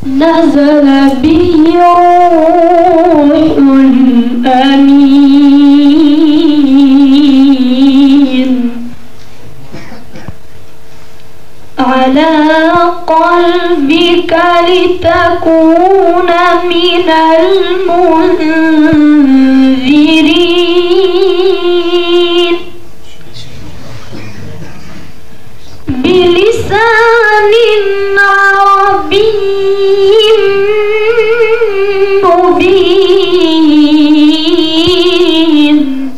نزل به روح الأمين على قلبك لتكون من المنذرين بلسان عربي مبين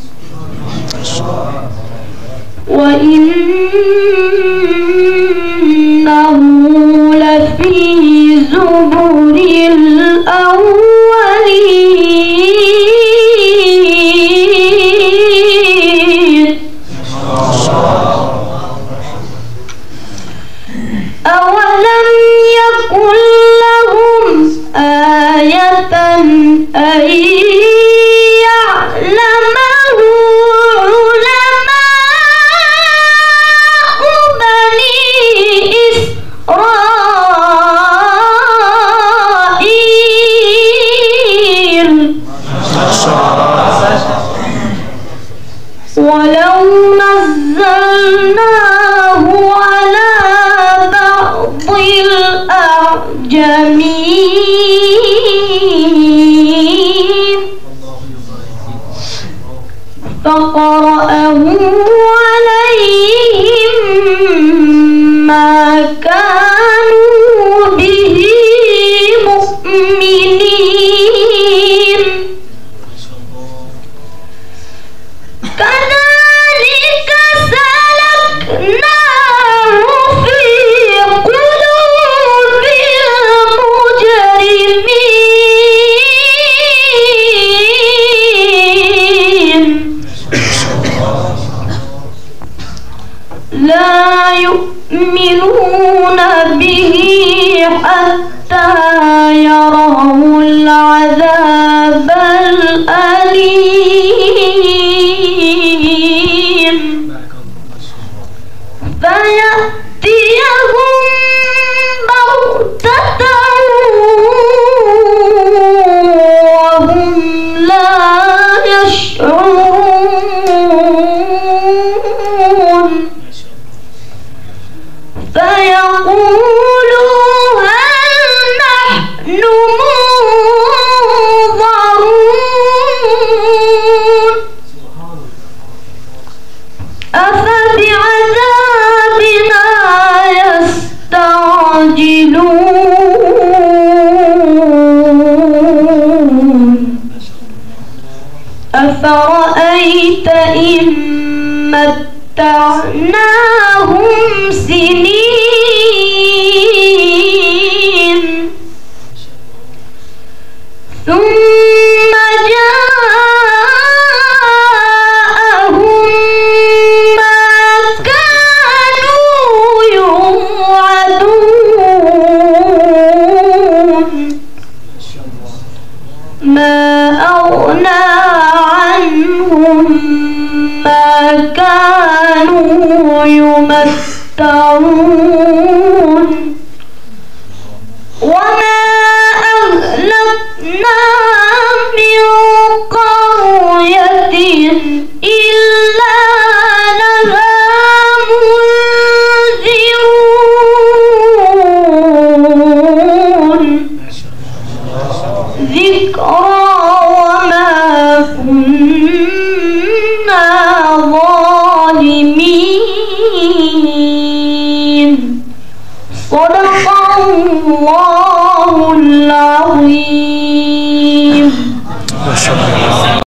وإنه لفي زبر الأولين أولم يكن لهم آية أن يعلمه علماء بني إسرائيل ولو نزلناه على بعض الأعجمين فقرأه عليهم ما كانوا به مؤمنين كذلك سلكناه في قلوب المجرمين لا يؤمنون به حتى يروا العذاب الأليم فيأتيهم بغتة وهم لا يشعرون فيقولوا هل نحن منظرون أفبعذابنا يستعجلون أفرأيت إن متعناهم سنين ثم جاءهم ما كانوا يوعدون ما أغنى عنهم ما كانوا يمتعون وما أهلكنا من قرية إلا لها منذرون ذكرى وما كنا ظالمين صدق الله